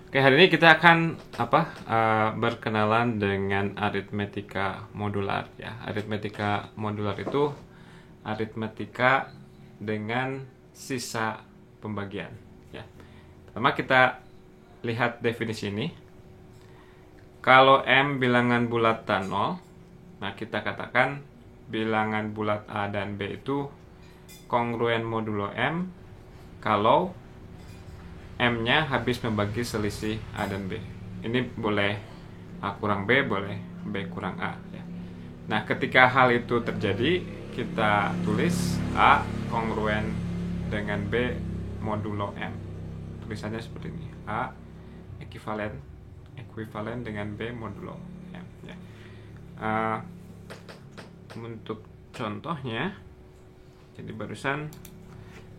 Oke, hari ini kita akan berkenalan dengan aritmetika modular ya. Aritmetika modular itu aritmetika dengan sisa pembagian ya. Pertama kita lihat definisi ini. Kalau M bilangan bulat tan 0, nah kita katakan bilangan bulat A dan B itu kongruen modulo M kalau M-nya habis membagi selisih A dan B. Ini boleh A kurang B, boleh B kurang A ya. Nah, ketika hal itu terjadi, kita tulis A kongruen dengan B modulo M. Tulisannya seperti ini. A ekuivalen dengan B modulo M ya. Untuk contohnya, jadi barusan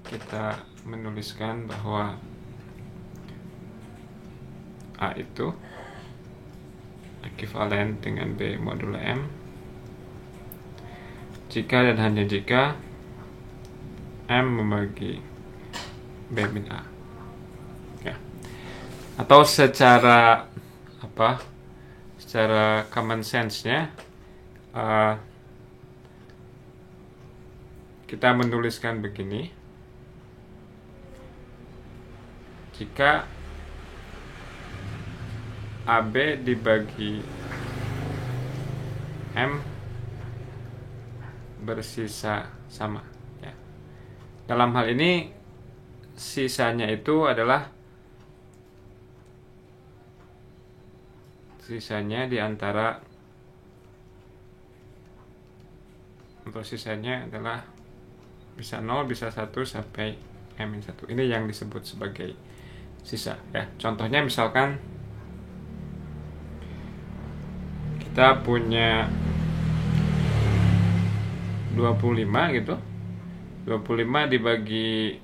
kita menuliskan bahwa A itu ekuivalen dengan B modulo M jika dan hanya jika M membagi B min A ya. Atau secara common sense-nya kita menuliskan begini: jika AB dibagi M bersisa sama ya. Dalam hal ini sisanya itu adalah di antara, untuk sisanya adalah bisa 0, bisa 1 sampai M-1. Ini yang disebut sebagai sisa ya. Contohnya misalkan kita punya 25 gitu. 25 dibagi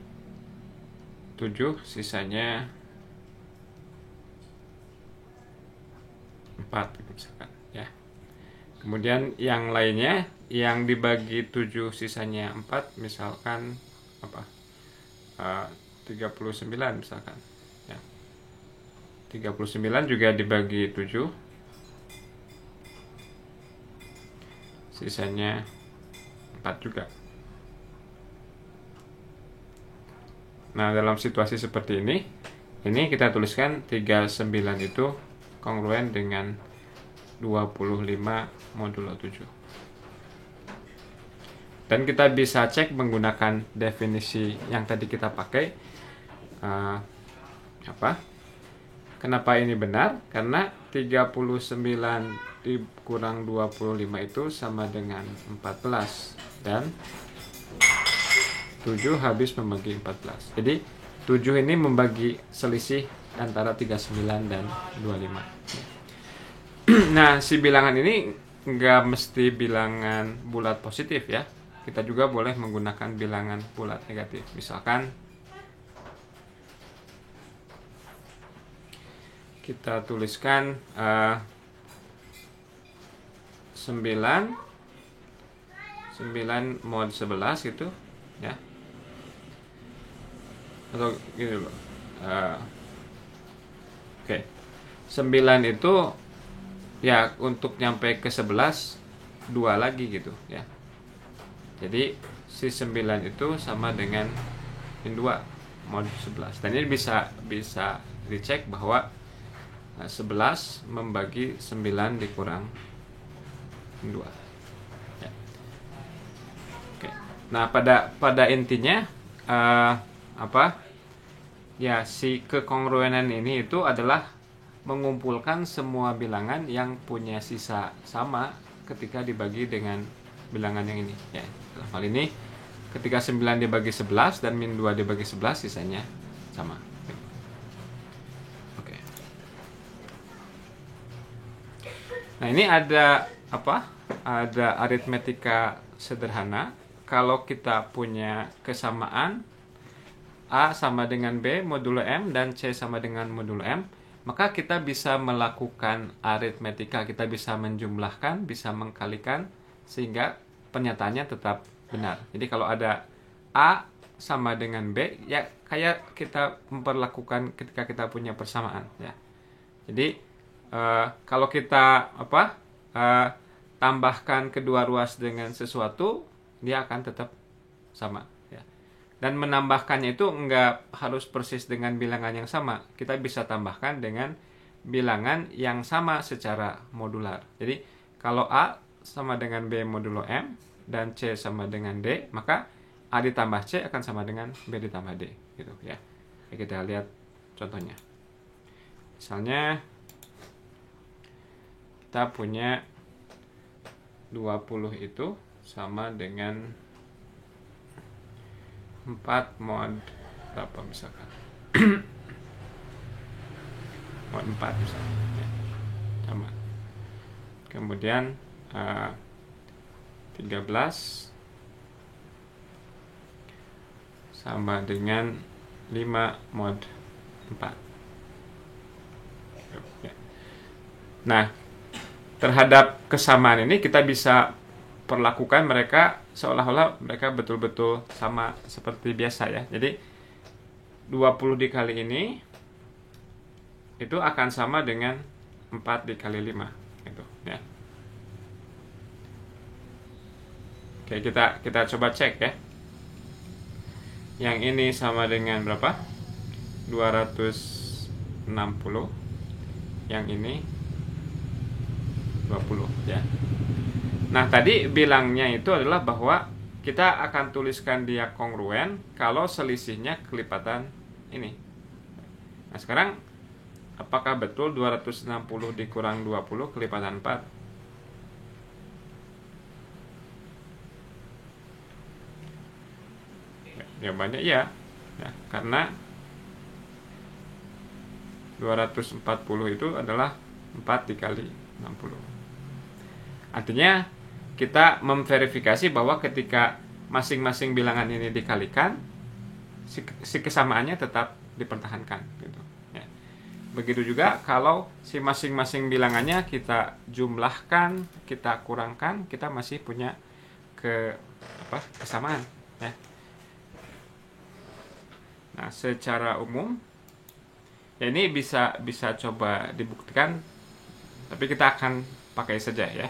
7 sisanya 4 gitu misalkan ya. Kemudian yang lainnya yang dibagi 7 sisanya 4 misalkan 39 misalkan ya. 39 juga dibagi 7 sisanya 4 juga. Nah, dalam situasi seperti ini kita tuliskan 39 itu kongruen dengan 25 modulo 7. Dan kita bisa cek menggunakan definisi yang tadi kita pakai. Kenapa ini benar? Karena 39 dikurang 25 itu sama dengan 14 dan 7 habis membagi 14. Jadi 7 ini membagi selisih antara 39 dan 25. Nah, si bilangan ini nggak mesti bilangan bulat positif ya. Kita juga boleh menggunakan bilangan bulat negatif. Misalkan kita tuliskan 9 mod 11 gitu ya. Atau gini dulu. Oke. 9 itu ya untuk nyampe ke 11 2 lagi gitu ya. Jadi si 9 itu sama dengan min 2 mod 11. Dan ini bisa dicek bahwa 11 membagi 9 dikurang 2 ya. Oke. Nah, pada intinya ya, si kekongruenan ini itu adalah mengumpulkan semua bilangan yang punya sisa sama ketika dibagi dengan bilangan yang ini ya. Dalam hal ini ketika 9 dibagi 11 dan min 2 dibagi 11 sisanya sama. Oke. Nah, ini ada aritmetika sederhana. Kalau kita punya kesamaan A sama dengan B modulo M dan C sama dengan modulo M, maka kita bisa melakukan aritmetika, kita bisa menjumlahkan, bisa mengkalikan, sehingga pernyataannya tetap benar. Jadi kalau ada A sama dengan B, ya kayak kita memperlakukan ketika kita punya persamaan ya. Jadi kalau kita tambahkan kedua ruas dengan sesuatu, dia akan tetap sama ya. Dan menambahkannya itu nggak harus persis dengan bilangan yang sama. Kita bisa tambahkan dengan bilangan yang sama secara modular. Jadi kalau A sama dengan B modulo M dan C sama dengan D, maka A ditambah C akan sama dengan B ditambah D gitu ya. Kita lihat contohnya. Misalnya kita punya 20 itu sama dengan 4 mod berapa misalkan. Mod 4 misalkan ya. Sama. Kemudian 13 sama dengan 5 mod 4. Nah, terhadap kesamaan ini kita bisa perlakukan mereka seolah-olah mereka betul-betul sama seperti biasa ya. Jadi 20 dikali ini itu akan sama dengan 4 dikali 5 gitu ya. Oke, kita coba cek ya. Yang ini sama dengan berapa? 260. Yang ini 20 ya. Nah, tadi bilangnya itu adalah bahwa kita akan tuliskan dia kongruen kalau selisihnya kelipatan ini. Nah, sekarang apakah betul 260 dikurang 20 kelipatan 4? Jawabannya iya. Ya, karena 240 itu adalah 4 dikali 60. Artinya kita memverifikasi bahwa ketika masing-masing bilangan ini dikalikan, si kesamaannya tetap dipertahankan gitu ya. Begitu juga kalau si masing-masing bilangannya kita jumlahkan, kita kurangkan, kita masih punya kesamaan ya. Nah, secara umum ya ini bisa coba dibuktikan, tapi kita akan pakai saja ya.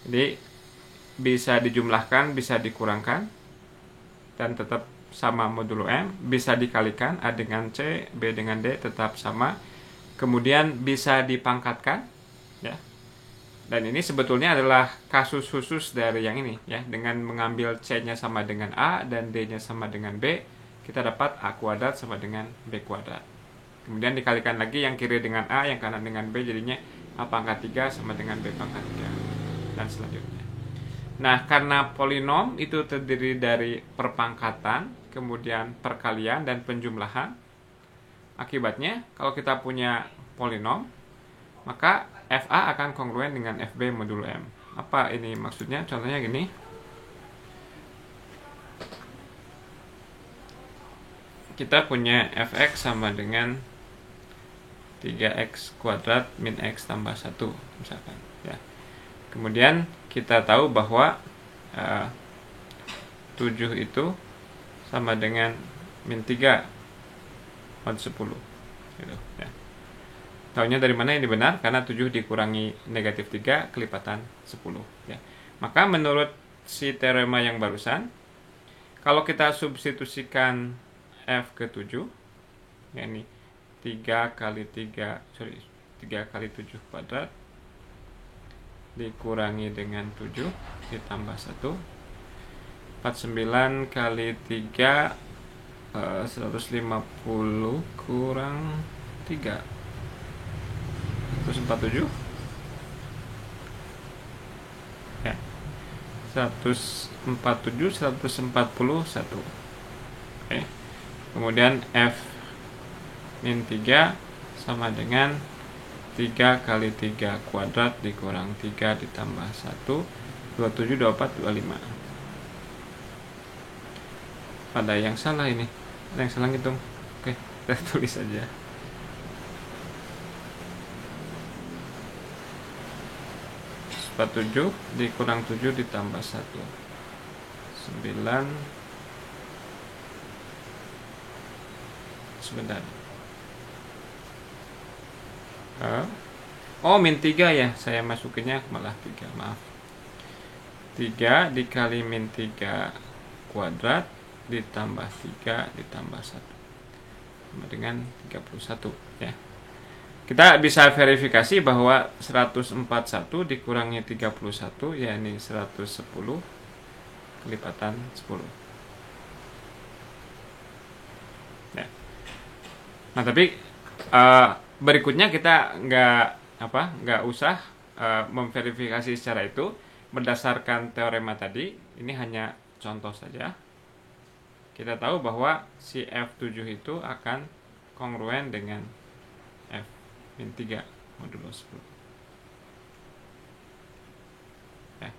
Jadi bisa dijumlahkan, bisa dikurangkan dan tetap sama modulo M, bisa dikalikan A dengan C, B dengan D tetap sama. Kemudian bisa dipangkatkan ya. Dan ini sebetulnya adalah kasus khusus dari yang ini ya. Dengan mengambil C-nya sama dengan A dan D-nya sama dengan B, kita dapat A kuadrat sama dengan B kuadrat. Kemudian dikalikan lagi yang kiri dengan A, yang kanan dengan B, jadinya A pangkat 3 sama dengan B pangkat 3 dan selanjutnya. Nah, karena polinom itu terdiri dari perpangkatan, kemudian perkalian dan penjumlahan, akibatnya kalau kita punya polinom, maka FA akan kongruen dengan FB modulo M. Apa ini maksudnya? Contohnya gini. Kita punya fx sama dengan 3x kuadrat min x tambah 1 misalkan ya. Kemudian kita tahu bahwa 7 itu sama dengan min 3 mod 10 gitu ya. Taunya dari mana ini benar? Karena 7 dikurangi negatif 3 kelipatan 10 ya. Maka menurut si teorema yang barusan, kalau kita substitusikan F ke 7 ya, ini 3 kali 7 kuadrat dikurangi dengan 7 ditambah 1, 49 kali 3 150 kurang 3 147 ya, 147 141. Oke. Kemudian F min 3 sama dengan 3 kali 3 kuadrat dikurang 3 ditambah 1, 27, 24, 25. Ada yang salah ini. Ada yang salah ngitung. Oke, kita tulis saja. Tujuh dikurang 7 ditambah 1, 9 sebentar. Oh, min 3 ya, saya masukinnya malah 3, maaf. 3 dikali min 3 kuadrat ditambah 3 ditambah 1 sama dengan 31 ya. Kita bisa verifikasi bahwa 141 dikurangi 31 yakni 110 kelipatan 10 ya. Nah, tapi berikutnya kita nggak usah memverifikasi secara itu berdasarkan teorema tadi. Ini hanya contoh saja. Kita tahu bahwa si F7 itu akan kongruen dengan F min 3 modulo 10 ya.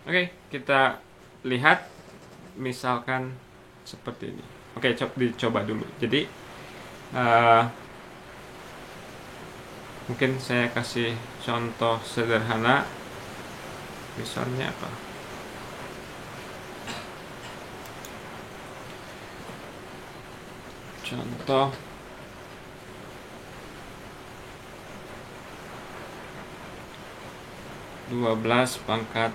Oke, kita lihat misalkan seperti ini. Oke, dicoba dulu. Jadi mungkin saya kasih contoh sederhana. Misalnya apa? Contoh dua belas pangkat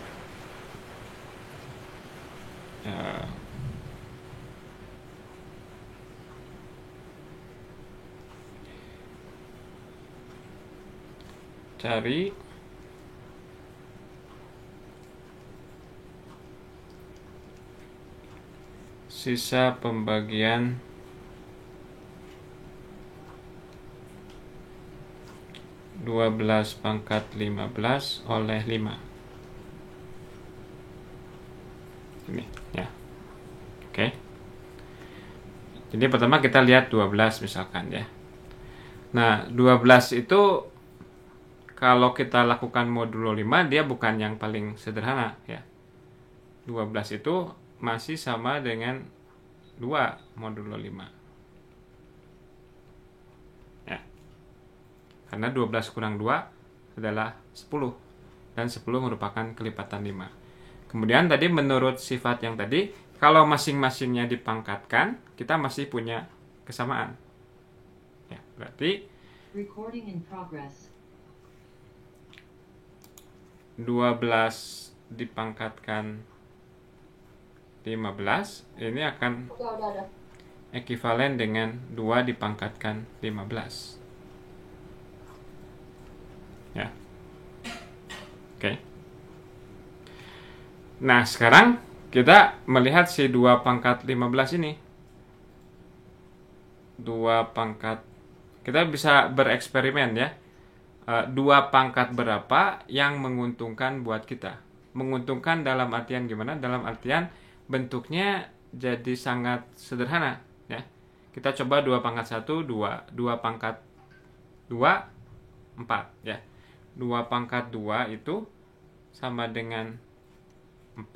cari sisa pembagian 12 pangkat 15 oleh 5. Ini ya. Oke. Jadi pertama kita lihat 12 misalkan ya. Nah, 12 itu kalau kita lakukan modulo 5 dia bukan yang paling sederhana ya. 12 itu masih sama dengan 2 modulo 5. Karena 12 kurang 2 adalah 10. Dan 10 merupakan kelipatan 5. Kemudian tadi menurut sifat yang tadi, kalau masing-masingnya dipangkatkan, kita masih punya kesamaan. Ya, berarti Recording in progress. 12 dipangkatkan 15, ini akan ekivalen dengan 2 dipangkatkan 15. Ya. Oke. Nah, sekarang kita melihat si 2 pangkat 15 ini. 2 pangkat, kita bisa bereksperimen ya. 2 pangkat berapa yang menguntungkan buat kita? Menguntungkan dalam artian gimana? Dalam artian bentuknya jadi sangat sederhana ya. Kita coba 2 pangkat 1, 2. 2 pangkat 2, 4 ya. 2 pangkat 2 itu sama dengan 4.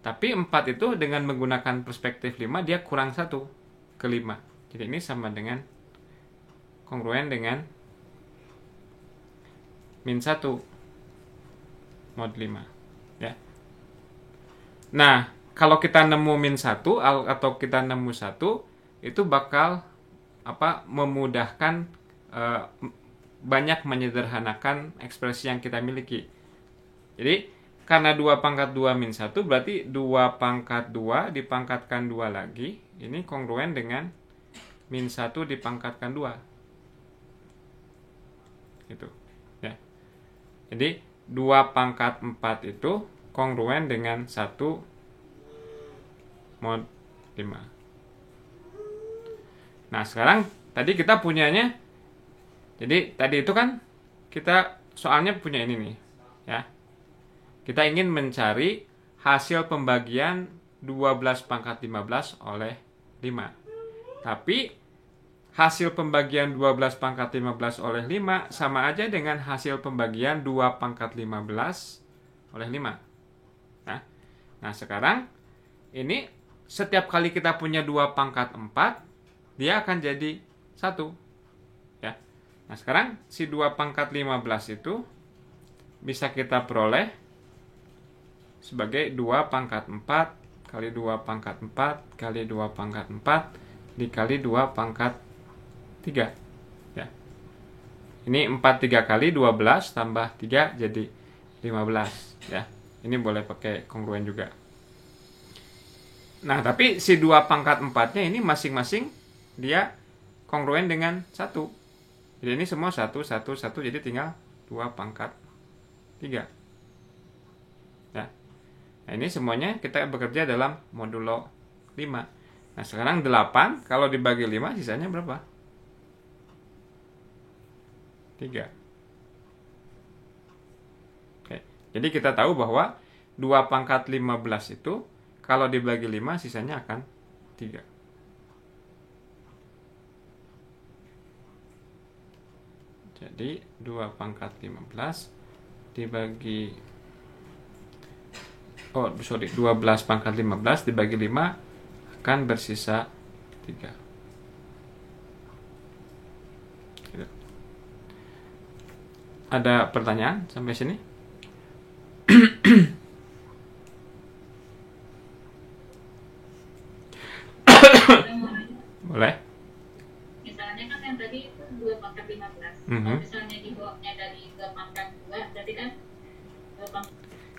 Tapi 4 itu dengan menggunakan perspektif 5 dia kurang 1 ke 5. Jadi ini sama dengan kongruen dengan min 1 mod 5 ya. Nah, kalau kita nemu min 1 atau kita nemu 1 itu bakal memudahkan banyak menyederhanakan ekspresi yang kita miliki. Jadi karena 2 pangkat 2 min 1 berarti 2 pangkat 2 dipangkatkan 2 lagi. Ini kongruen dengan min 1 dipangkatkan 2. Gitu ya. Jadi 2 pangkat 4 itu kongruen dengan 1 mod 5. Nah, sekarang tadi kita punyanya. Jadi tadi itu kan kita soalnya punya ini nih ya. Kita ingin mencari hasil pembagian 12 pangkat 15 oleh 5. Tapi hasil pembagian 12 pangkat 15 oleh 5 sama aja dengan hasil pembagian 2 pangkat 15 oleh 5. Nah, sekarang ini setiap kali kita punya 2 pangkat 4, dia akan jadi 1. Nah, sekarang si 2 pangkat 15 itu bisa kita peroleh sebagai 2 pangkat 4 kali 2 pangkat 4 kali 2 pangkat 4 dikali 2 pangkat 3. Ya. Ini 4 3 kali 12 tambah 3 jadi 15. Ya. Ini boleh pakai kongruen juga. Nah, tapi si 2 pangkat 4-nya ini masing-masing dia kongruen dengan 1. Jadi ini semua 1, 1, 1, jadi tinggal 2 pangkat 3. Ya. Nah, ini semuanya kita bekerja dalam modulo 5. Nah, sekarang 8 kalau dibagi 5 sisanya berapa? 3. Oke. Jadi kita tahu bahwa 2 pangkat 15 itu kalau dibagi 5 sisanya akan 3. Jadi 2 pangkat 15 dibagi 12 pangkat 15 dibagi 5 akan bersisa 3. Gitu. Ada pertanyaan sampai sini? Boleh? Misalnya kan yang tadi itu 2 pangkat 15. Kalau misalnya dibawanya dari 2 pangkat 2, berarti kan 2 pangkat.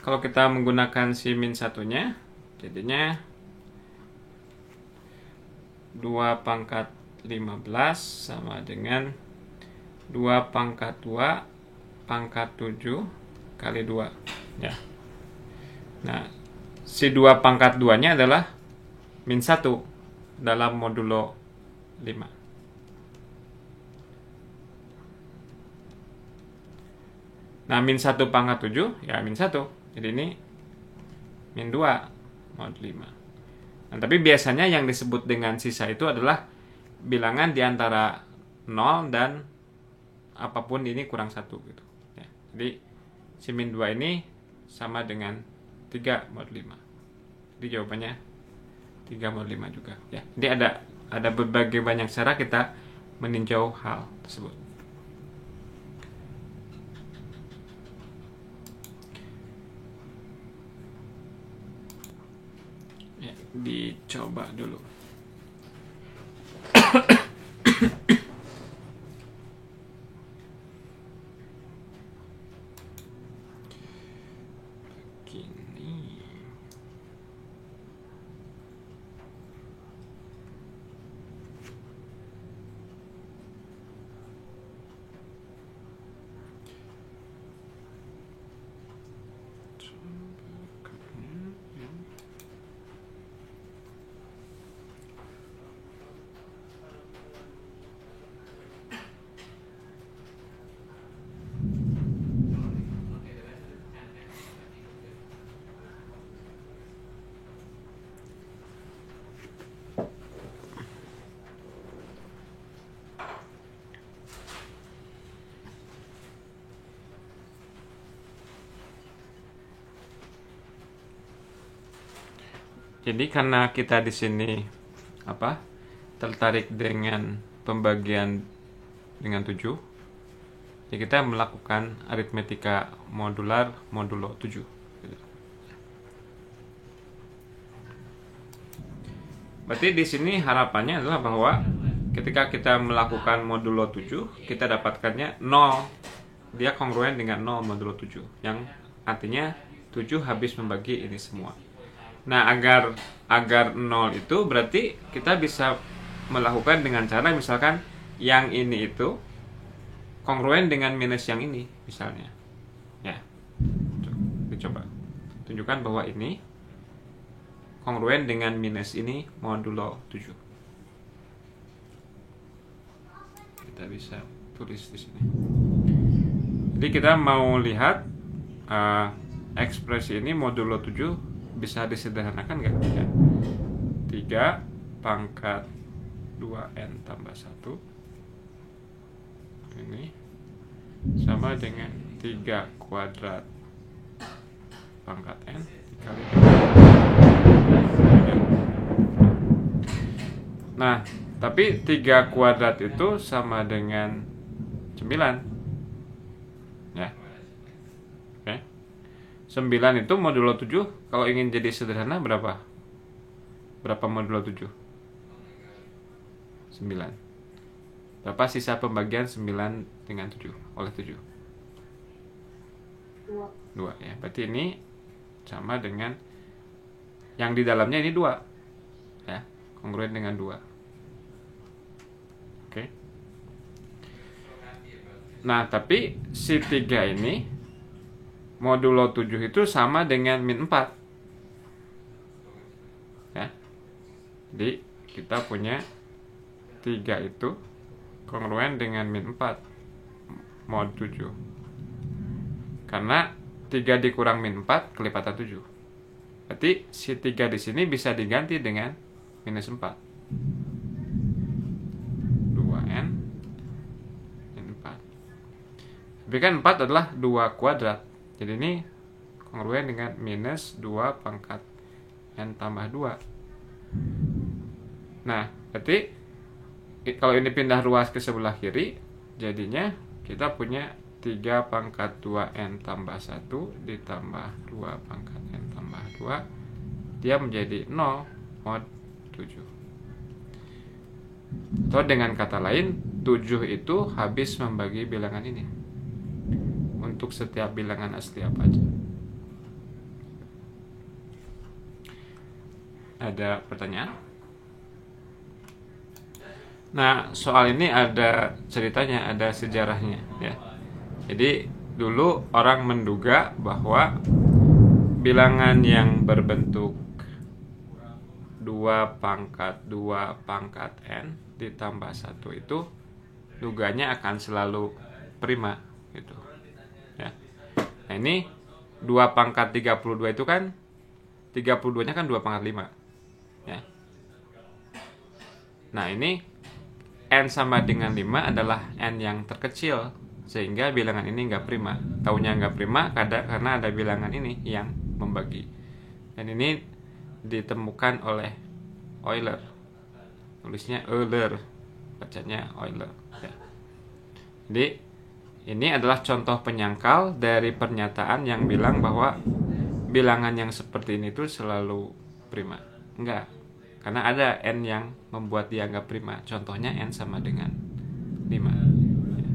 Kalau kita menggunakan si min satunya, jadinya 2 pangkat 15 sama dengan 2 pangkat 2 pangkat 7 kali 2. Ya. Nah, si 2 pangkat 2-nya adalah min 1 dalam modulo 5. Nah, min 1 pangkat 7, ya min 1. Jadi ini min 2 mod 5. Nah, tapi biasanya yang disebut dengan sisa itu adalah bilangan di antara 0 dan apapun ini kurang 1 gitu. Ya. Jadi si min 2 ini sama dengan 3 mod 5. Jadi jawabannya 3 mod 5 juga. Ya. Jadi ada berbagai banyak cara kita meninjau hal tersebut. Ya, dicoba dulu. Begini. Jadi karena kita di sini tertarik dengan pembagian dengan 7, ya kita melakukan aritmetika modular modulo 7. Berarti di sini harapannya adalah bahwa ketika kita melakukan modulo 7, kita dapatkannya 0. Dia kongruen dengan 0 modulo 7, yang artinya 7 habis membagi ini semua. Nah, agar 0 itu berarti kita bisa melakukan dengan cara misalkan yang ini itu kongruen dengan minus yang ini misalnya. Ya. Coba tunjukkan bahwa ini kongruen dengan minus ini modulo 7. Kita bisa tulis di sini. Jadi kita mau lihat ekspresi ini modulo 7 bisa disederhanakan nggak? Ya. 3 pangkat 2n tambah 1 ini sama dengan 3 kuadrat pangkat n dikali 2. Nah, tapi 3 kuadrat itu sama dengan 9. Ya. Oke. 9 itu modulo 7 kalau ingin jadi sederhana berapa? Berapa modulo 7? 9. Berapa sisa pembagian 9 dengan 7 oleh 7? 2 ya. Berarti ini sama dengan yang di dalamnya ini 2. Ya, kongruen dengan 2. Oke. Nah, tapi si 3 ini modulo 7 itu sama dengan min 4. Ya. Jadi kita punya 3 itu kongruen dengan min 4 mod 7. Karena 3 dikurang min 4 kelipatan 7. Berarti si 3 di sini bisa diganti dengan minus 4. 2n min 4. Tapi kan 4 adalah 2 kuadrat. Jadi ini kongruen dengan minus 2 pangkat n tambah 2. Nah, berarti kalau ini pindah ruas ke sebelah kiri, jadinya kita punya 3 pangkat 2n tambah 1 ditambah 2 pangkat n tambah 2. Dia menjadi 0 mod 7. Atau dengan kata lain, 7 itu habis membagi bilangan ini. Untuk setiap bilangan asli apa aja. Ada pertanyaan? Nah, soal ini ada ceritanya, ada sejarahnya ya. Jadi dulu orang menduga bahwa bilangan yang berbentuk 2 pangkat n ditambah 1 itu duganya akan selalu prima gitu. Ya. Nah, ini 2 pangkat 32 itu kan 32-nya kan 2 pangkat 5. Ya. Nah, ini n sama dengan 5 adalah n yang terkecil, sehingga bilangan ini nggak prima. Taunya nggak prima karena ada bilangan ini yang membagi. Dan ini ditemukan oleh Euler. Tulisnya Euler, bacanya Euler. Ya. Jadi ini adalah contoh penyangkal dari pernyataan yang bilang bahwa bilangan yang seperti ini tuh selalu prima. Enggak. Karena ada n yang membuat dia nggak prima. Contohnya n sama dengan 5. Ya.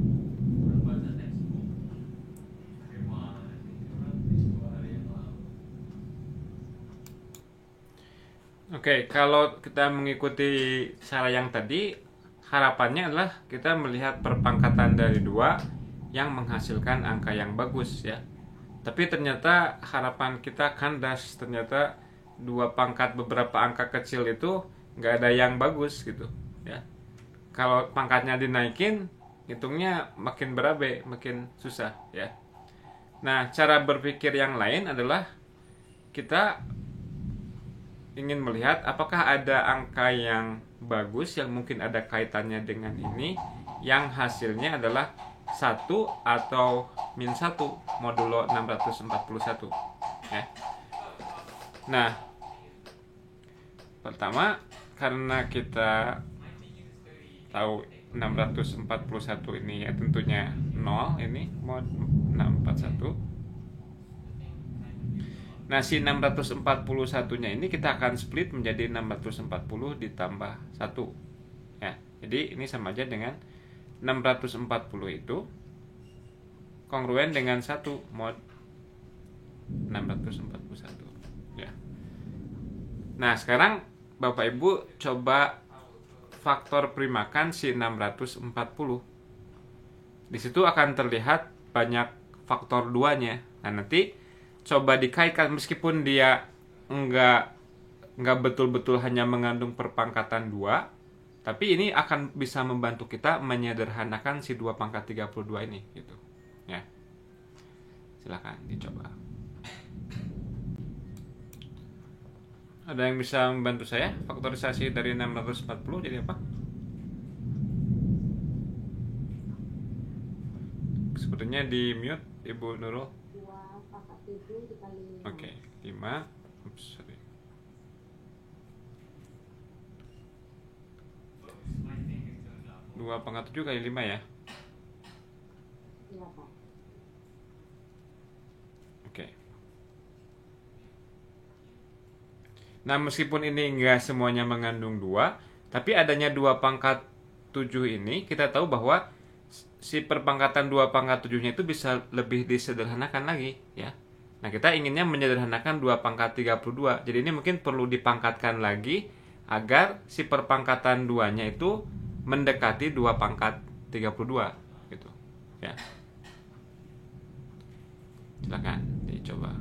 Oke, kalau kita mengikuti cara yang tadi, harapannya adalah kita melihat perpangkatan dari 2 yang menghasilkan angka yang bagus ya. Tapi ternyata harapan kita kandas, ternyata 2 pangkat beberapa angka kecil itu nggak ada yang bagus gitu ya. Kalau pangkatnya dinaikin, hitungnya makin berabe, makin susah ya. Nah, cara berpikir yang lain adalah kita ingin melihat apakah ada angka yang bagus yang mungkin ada kaitannya dengan ini, yang hasilnya adalah 1 atau min 1 modulo 641 ya. Nah, pertama karena kita tahu 641 ini ya tentunya 0, ini mod 641. Nah, si 641-nya ini kita akan split menjadi 640 ditambah 1 ya. Jadi ini sama aja dengan 640 itu kongruen dengan 1 mod 641 ya. Nah, sekarang Bapak Ibu coba faktor primakan si 640. Di situ akan terlihat banyak faktor 2-nya. Nah, nanti coba dikaitkan meskipun dia enggak betul-betul hanya mengandung perpangkatan 2, tapi ini akan bisa membantu kita menyederhanakan si 2 pangkat 32 ini gitu. Ya. Silakan dicoba. Ada yang bisa membantu saya? Faktorisasi dari 640 jadi apa? Sepertinya di mute Ibu Nurul. 2 pangkat 7 dikali 5. Oke, 5. Oops, sorry. 2 pangkat 7 kali 5 ya. Iya, Pak. Oke. Nah, meskipun ini enggak semuanya mengandung 2, tapi adanya 2 pangkat 7 ini, kita tahu bahwa si perpangkatan 2 pangkat 7-nya itu bisa lebih disederhanakan lagi, ya. Nah, kita inginnya menyederhanakan 2 pangkat 32. Jadi ini mungkin perlu dipangkatkan lagi agar si perpangkatan 2-nya itu mendekati 2 pangkat 32 gitu, ya. Silakan dicoba.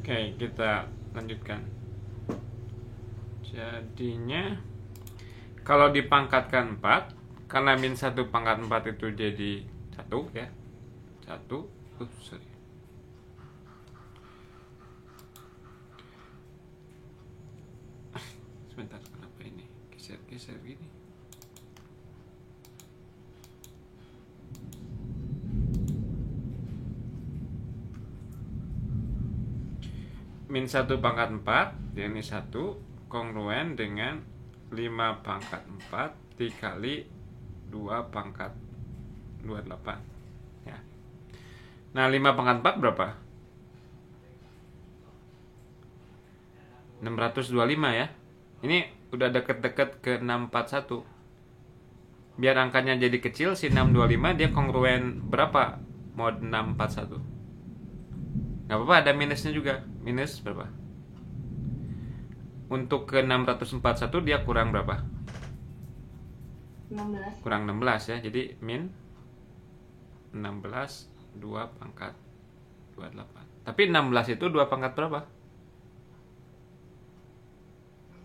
Oke, kita lanjutkan. Jadinya kalau dipangkatkan 4, karena min 1 pangkat 4 itu jadi 1, ya. 1, sorry. Sebentar, kenapa ini geser-geser gini? Min 1 pangkat 4, ini 1, kongruen dengan 5 pangkat 4 dikali 2 pangkat 28, ya. Nah, 5 pangkat 4 berapa? 625, ya. Ini udah deket-deket ke 641. Biar angkanya jadi kecil, si 625 dia kongruen berapa? Mod 641. Gak apa-apa, ada minusnya juga. Minus berapa? Untuk ke 641 dia kurang berapa? 16. Kurang 16, ya. Jadi min 16 2 pangkat 28. Tapi 16 itu 2 pangkat berapa?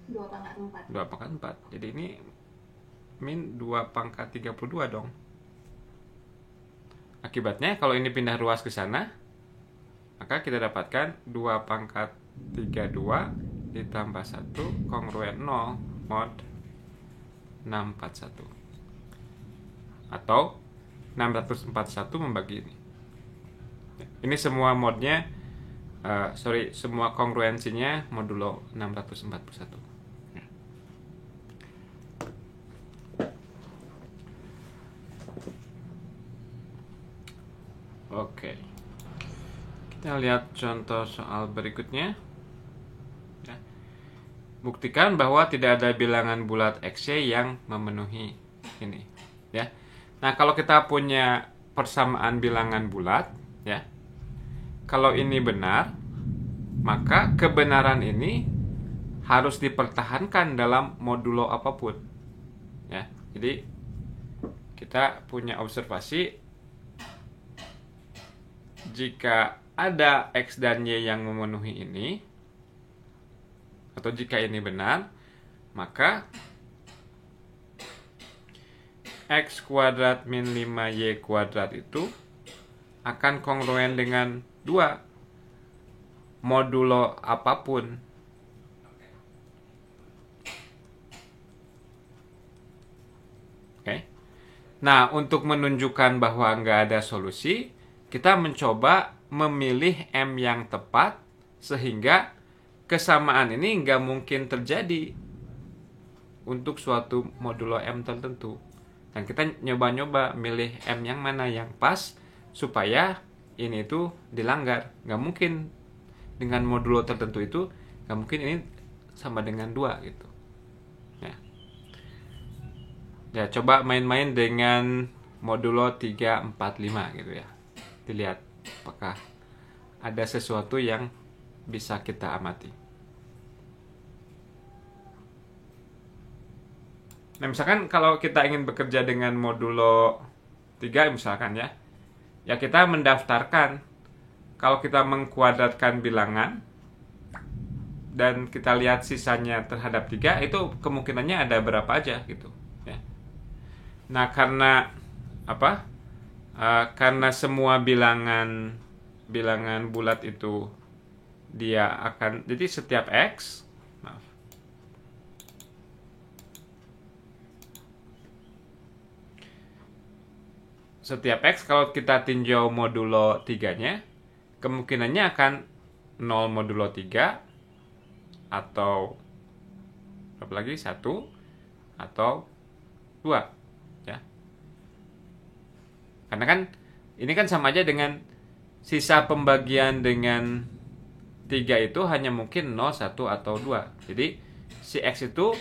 2 pangkat 4. 2 pangkat 4. Jadi ini min 2 pangkat 32 dong. Akibatnya kalau ini pindah ruas ke sana, maka kita dapatkan 2 pangkat 32 ditambah 1 kongruen 0 mod 641. Atau 641 membagi ini. Ini semua modnya, semua kongruensinya modulo 641. Oke. Kita lihat contoh soal berikutnya. Ya. Buktikan bahwa tidak ada bilangan bulat XY yang memenuhi ini. Ya. Nah, kalau kita punya persamaan bilangan bulat, ya. Kalau ini benar, maka kebenaran ini harus dipertahankan dalam modulo apapun. Ya. Jadi kita punya observasi, jika ada X dan Y yang memenuhi ini, atau jika ini benar, maka X kuadrat min 5Y kuadrat itu akan kongruen dengan 2 modulo apapun. Oke. Nah, untuk menunjukkan bahwa nggak ada solusi, kita mencoba memilih M yang tepat sehingga kesamaan ini nggak mungkin terjadi untuk suatu modulo M tertentu. Dan kita nyoba-nyoba milih M yang mana yang pas supaya ini itu dilanggar. Nggak mungkin dengan modulo tertentu itu, nggak mungkin ini sama dengan 2 gitu. Ya, coba main-main dengan modulo 3, 4, 5 gitu ya. Dilihat apakah ada sesuatu yang bisa kita amati. Nah, misalkan kalau kita ingin bekerja dengan modulo 3 misalkan ya. Ya, kita mendaftarkan kalau kita mengkuadratkan bilangan dan kita lihat sisanya terhadap 3, itu kemungkinannya ada berapa aja gitu ya. Nah, karena apa? Karena semua bilangan bulat itu dia akan, jadi setiap X, setiap X kalau kita tinjau modulo 3-nya, kemungkinannya akan 0 modulo 3 atau berapa lagi? 1 atau 2 ya. Karena kan ini kan sama aja dengan sisa pembagian dengan 3 itu hanya mungkin 0, 1, atau 2. Jadi si X itu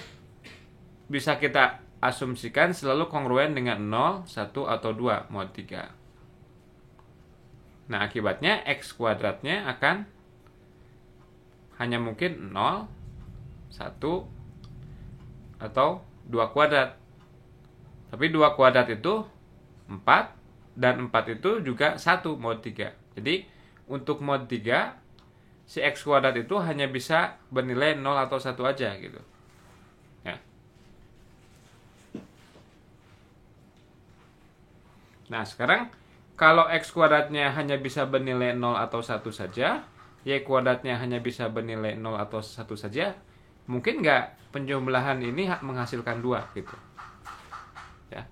bisa kita asumsikan selalu kongruen dengan 0, 1, atau 2 mod 3. Nah, akibatnya X kuadratnya akan hanya mungkin 0, 1, atau 2 kuadrat. Tapi 2 kuadrat itu 4, dan 4 itu juga 1 mod 3. Jadi untuk mod 3, si X kuadrat itu hanya bisa bernilai 0 atau 1 aja gitu. Ya. Nah, sekarang kalau X kuadratnya hanya bisa bernilai 0 atau 1 saja, Y kuadratnya hanya bisa bernilai 0 atau 1 saja, mungkin nggak penjumlahan ini menghasilkan 2 gitu. Ya.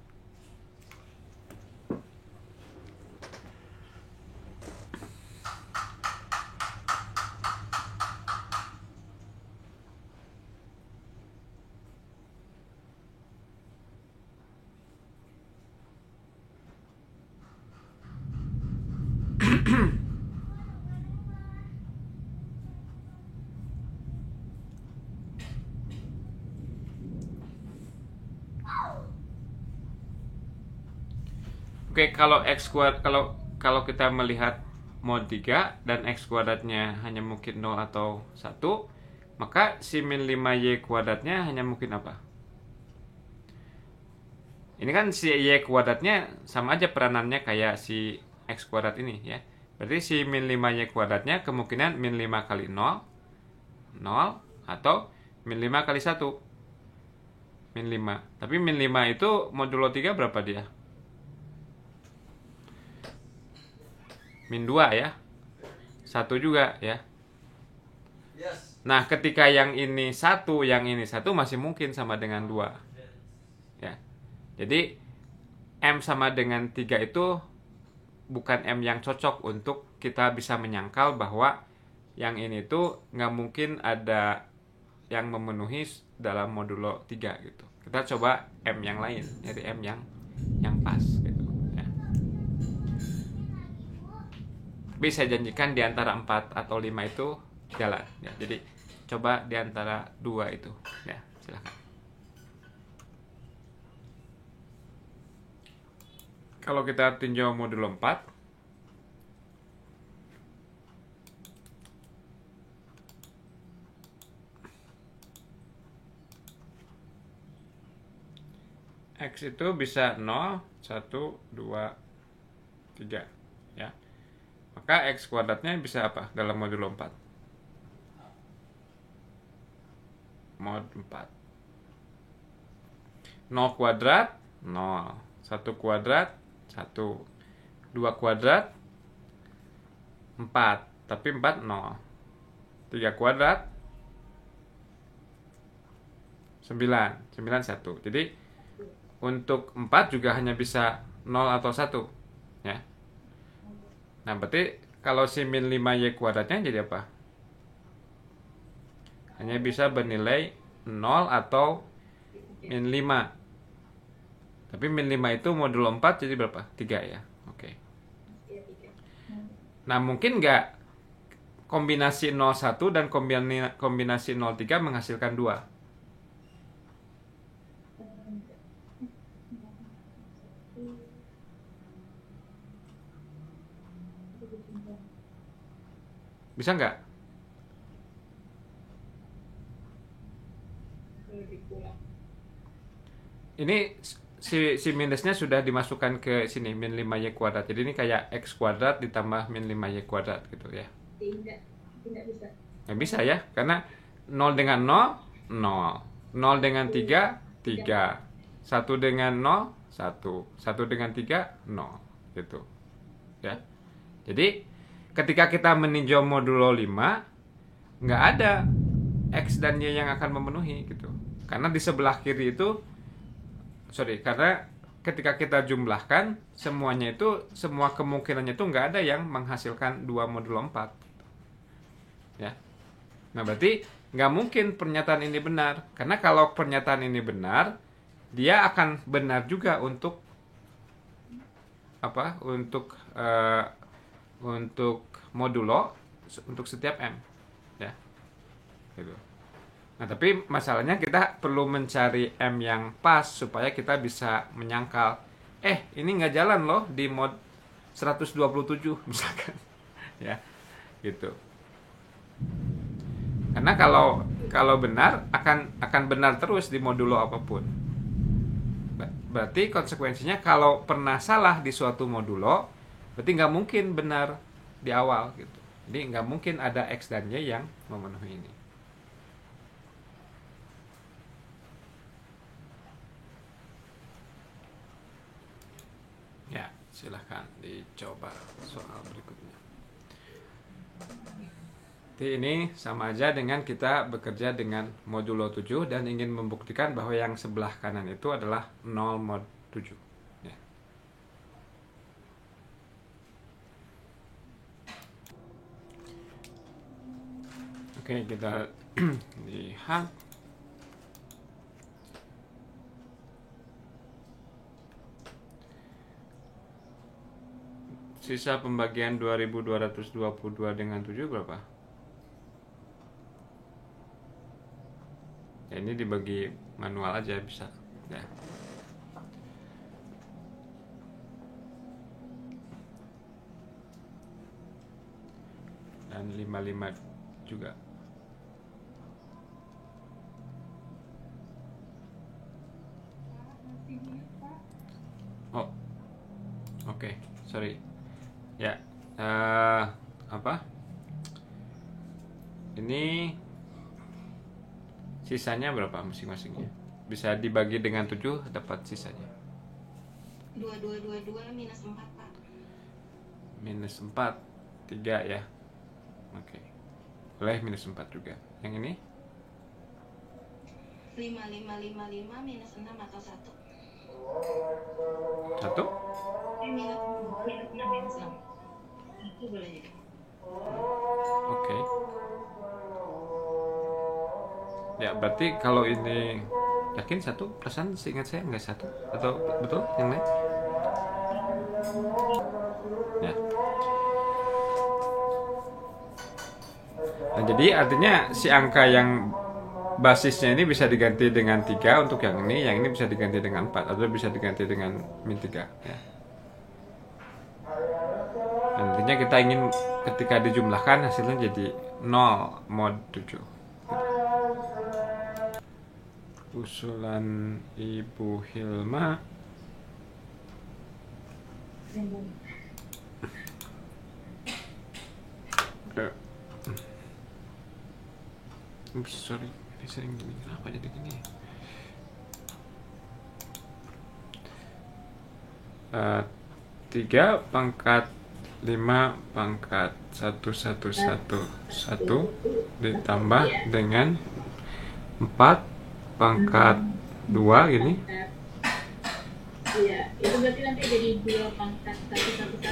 Oke, kalau X kuadrat, kalau kita melihat mod 3 dan X kuadratnya hanya mungkin 0 atau 1, maka si min 5Y kuadratnya hanya mungkin apa? Ini kan si Y kuadratnya sama aja peranannya kayak si X kuadrat ini ya. Berarti si min 5Y kuadratnya kemungkinan min 5 kali 0, 0, atau min 5 kali 1, min 5. Tapi min 5 itu modulo 3 berapa dia? Min 2 ya. 1 juga ya. Nah, ketika yang ini 1, yang ini 1 masih mungkin sama dengan 2. Ya. Jadi M sama dengan 3 itu bukan M yang cocok untuk kita bisa menyangkal bahwa yang ini tuh nggak mungkin ada yang memenuhi dalam modulo 3 gitu. Kita coba M yang lain, jadi M yang pas gitu. Tapi saya janjikan di antara 4 atau 5 itu jalan ya. Jadi coba di antara 2 itu ya, silakan. Kalau kita tinjau modulo 4, X itu bisa 0, 1, 2, 3 ya. Maka X kuadratnya bisa apa dalam modulo 4? Mod 4. 0 kuadrat, 0. 1 kuadrat, 1. 2 kuadrat, 4. Tapi 4, 0. 3 kuadrat, 9. 9, 1. Jadi untuk 4 juga hanya bisa 0 atau 1 ya. Nah, berarti kalau si min 5Y kuadratnya jadi apa? Hanya bisa bernilai 0 atau min 5. Tapi min 5 itu modulo 4 jadi berapa? 3 ya. Oke. Nah, mungkin nggak kombinasi 01 dan kombinasi 03 menghasilkan 2? Bisa nggak? Ini si minusnya sudah dimasukkan ke sini, min 5Y kuadrat. Jadi ini kayak X kuadrat ditambah min 5Y kuadrat gitu ya. Tidak bisa. Nggak bisa ya, karena 0 dengan 0, 0. 0 dengan 3, 3. 1 dengan 0, 1. 1 dengan 3, 0. Gitu. Ya. Jadi ketika kita meninjau modulo 5, nggak ada X dan Y yang akan memenuhi gitu. Karena di sebelah kiri itu, karena ketika kita jumlahkan, semuanya itu, semua kemungkinannya itu nggak ada yang menghasilkan 2 modulo 4. Ya. Nah, berarti nggak mungkin pernyataan ini benar. Karena kalau pernyataan ini benar, dia akan benar juga untuk apa? Untuk untuk modulo untuk setiap M, ya. Gitu. Nah, tapi masalahnya kita perlu mencari M yang pas supaya kita bisa menyangkal. Ini nggak jalan loh di mod 127 misalkan, ya, gitu. Karena kalau benar akan benar terus di modulo apapun. Berarti konsekuensinya kalau pernah salah di suatu modulo, berarti nggak mungkin benar di awal gitu. Jadi nggak mungkin ada X dan Y yang memenuhi ini. Ya, silahkan dicoba soal berikutnya. Jadi ini sama aja dengan kita bekerja dengan modulo 7 dan ingin membuktikan bahwa yang sebelah kanan itu adalah 0 mod 7. Ya. Oke, kita lihat. Sisa pembagian 2222 dengan 7 berapa? Ya, ini dibagi manual aja bisa, ya. Dan 55 juga. Oh, oke, sorry. Ya, apa? Ini sisanya berapa masing-masingnya? Bisa dibagi dengan 7 dapat sisanya. 2222 minus 4, Pak. Minus 4, 3 ya. Oke. Boleh minus 4 juga. Yang ini? 5555 minus 6 atau 1? 1? Minus 6 minus 6. Itu boleh jadi. Oke. Ya, berarti kalau ini yakin 1, perasaan seingat saya nggak 1, atau betul yang lain? Ya. Nah, jadi artinya si angka yang basisnya ini bisa diganti dengan 3 untuk yang ini bisa diganti dengan 4 atau bisa diganti dengan min 3, ya. Dan intinya kita ingin ketika dijumlahkan hasilnya jadi 0 mod 7. Usulan Ibu Hilma. Sorry, ini sering gini. Kenapa jadi gini? 3 pangkat 5 pangkat 1 ditambah dengan 4 pangkat 2 gini. Iya, itu berarti nanti jadi 2 pangkat 111.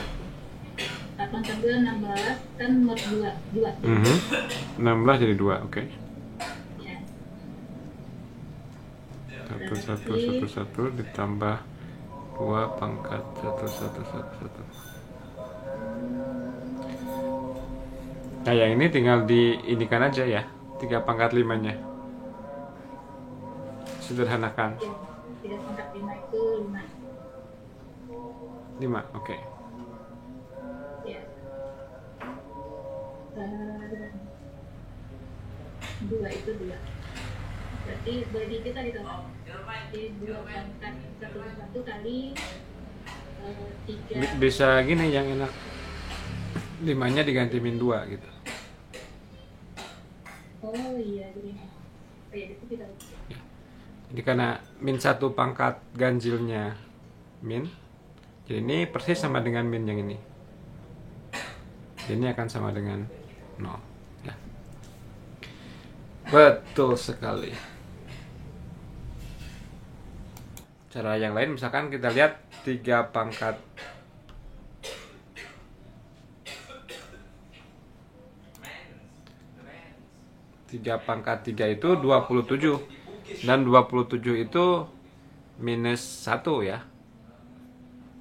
Pangkat 2 16 kan mod 2. 16 jadi 2, oke. Ya. 1 ditambah 2 pangkat 1. Nah, yang ini tinggal diinikan aja ya, 3 pangkat 5-nya. Sederhanakan. 3 pangkat 5 itu 5. 5, oke. Ya. 2 itu 2. Berarti bagi kita gitu. Jadi 2 pangkat 1 kali 3. Bisa gini yang enak. 5-nya diganti min 2 gitu. Oh iya, jadi itu kita. Jadi karena min 1 pangkat ganjilnya min, jadi ini persis sama dengan min yang ini. Jadi ini akan sama dengan 0. Ya. Betul sekali. Cara yang lain misalkan kita lihat 3 pangkat 3 pangkat 3 itu 27. Dan 27 itu minus 1 ya.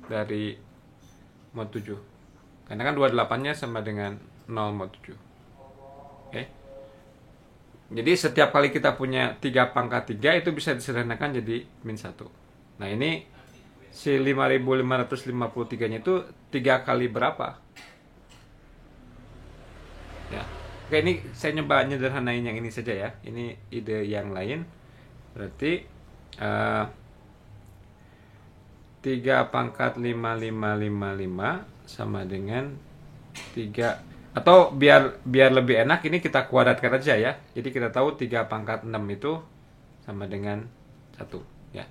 Dari mod 7. Karena kan 28-nya sama dengan 0 mod 7. Oke. Jadi setiap kali kita punya 3 pangkat 3 itu bisa disederhanakan jadi min 1. Nah ini si 5553-nya itu 3 kali berapa? Ya. Oke, ini saya nyoba nyederhanain yang ini saja ya. Ini ide yang lain. Berarti 3 pangkat 5555 sama dengan 3, atau biar lebih enak ini kita kuadratkan aja ya. Jadi kita tahu 3 pangkat 6 itu sama dengan 1 ya.